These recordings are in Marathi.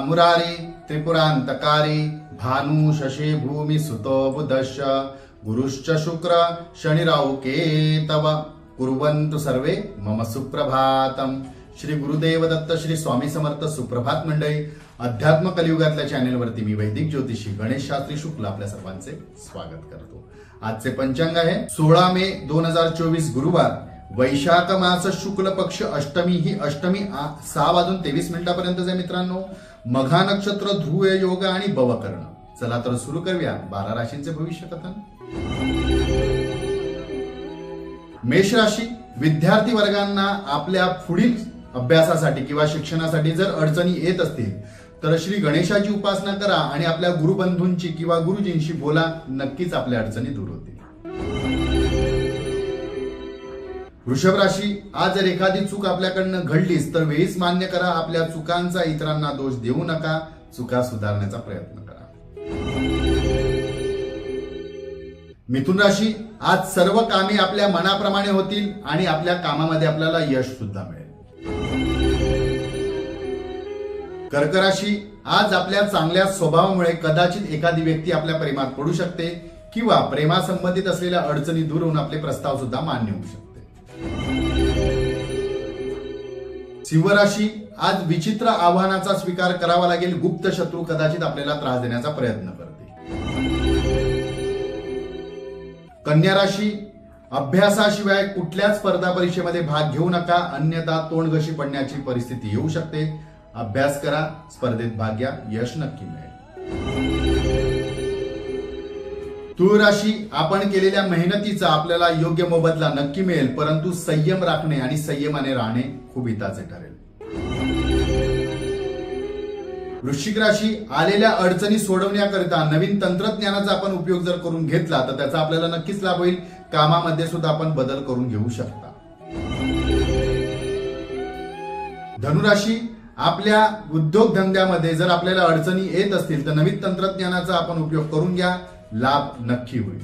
मुरारी त्रिपुरांतकारी भानु शशी भूमि सुतो बुधश्च गुरुश्च शुक्र शनिराहु केतव कुर्वन्तु सर्वे मम सुप्रभातम। श्री गुरुदेव दत्त श्री स्वामी समर्थ सुप्रभात मंडळी। अध्यात्म कलियुगातल्या चॅनेलवरती मी वैदिक ज्योतिषी गणेश शास्त्री शुक्ल आपल्या सर्वांचे स्वागत करतो। आजचे पंचांग आहे 16 मे 2024 गुरुवार, वैशाख मास शुक्ल पक्ष अष्टमी। ही अष्टमी 6:23 पर्यंत आहे मित्रांनो। मघा नक्षत्र, ध्रुव योग आणि बवकर्ण। चला तर सुरू करूया 12 राशींचे भविष्य कथन। मेष राशी, विद्यार्थी वर्गांना आपल्या पुढील अभ्यासासाठी किंवा शिक्षणासाठी जर अडचणी येत असतील तर श्री गणेशाची उपासना करा आणि आपल्या गुरुबंधूंची किंवा गुरुजींशी बोला, नक्कीच आपल्या अडचणी दूर होतील। वृषभ राशी, आज जर एखादी चूक आपल्याकडनं घडलीच तर वेळीच मान्य करा। आपल्या चुकांचा इतरांना दोष देऊ नका, चुका सुधारण्याचा प्रयत्न करा। मिथुन राशी, आज सर्व कामे आपल्या मनाप्रमाणे होतील आणि आपल्या कामामध्ये आपल्याला यश सुद्धा मिळेल। कर्क राशी, आज आपल्या चांगल्या स्वभावामुळे कदाचित एखादी व्यक्ती आपल्या प्रेमात पडू शकते किंवा प्रेमासंबंधित असलेल्या अडचणी दूर होऊन आपले प्रस्ताव सुद्धा मान्य होऊ शकते। सिंह राशी, आज विचित्र आव्हानाचा स्वीकार करावा लागेल। गुप्त शत्रू कदाचित आपल्याला त्रास देण्याचा प्रयत्न करते। कन्या राशी, अभ्यासाशिवाय कुठल्याच स्पर्धा परीक्षेमध्ये भाग घेऊ नका, अन्यथा तोंडघशी पडण्याची परिस्थिती येऊ शकते। अभ्यास करा, स्पर्धेत भाग घ्या, यश नक्की मिळेल। तुळ राशी, आपण केलेल्या मेहनतीचा आपल्याला योग्य मोबदला नक्की मिळेल, परंतु संयम राखणे आणि संयमाने राहणे खूप हिताचे ठरेल। वृश्चिक राशी, आलेल्या अडचणी सोडवण्याकरिता नवीन तंत्रज्ञानाचा आपण उपयोग जर करून घेतला तर त्याचा आपल्याला नक्कीच लाभ होईल। कामामध्ये सुद्धा आपण बदल करून घेऊ शकता। धनुराशी, आपल्या उद्योगधंद्यामध्ये जर आपल्याला अडचणी येत असतील तर नवीन तंत्रज्ञानाचा आपण उपयोग करून घ्या, लाभ नक्की होईल।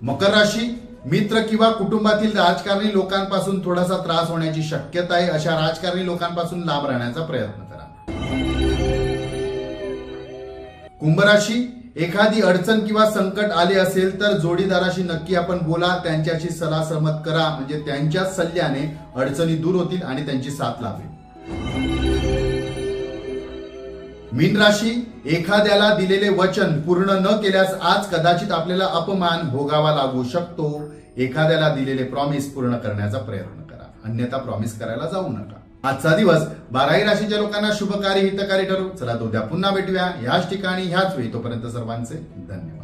मकर राशी, मित्र किंवा कुटुंबातील राजकारणी लोकांपासून थोडासा त्रास होण्याची शक्यता आहे। अशा राजकारणी लोकांपासून लांब राहण्याचा प्रयत्न करा। कुंभ राशी, एखादी अडचण किंवा संकट आले असेल तर जोडीदाराशी नक्की आपण बोला, त्यांच्याशी सल्ला सहमत करा, म्हणजे त्यांच्या सल्ल्याने अडचणी दूर होतील आणि त्यांची साथ लाभेल। मीन राशी, एखाद्याला दिलेले वचन पूर्ण न केल्यास आज कदाचित आपल्याला अपमान भोगावा लागू शकतो। एखाद्याला दिलेले प्रॉमिस पूर्ण करण्याचा प्रयत्न करा, अन्यथा प्रॉमिस करायला जाऊ नका। आजचा दिवस 12ही राशीच्या लोकांना शुभकारी हितकारी ठरो। चला तो उद्या पुन्हा भेटूया याच ठिकाणी ह्याच वेळी। तोपर्यंत सर्वांचे धन्यवाद।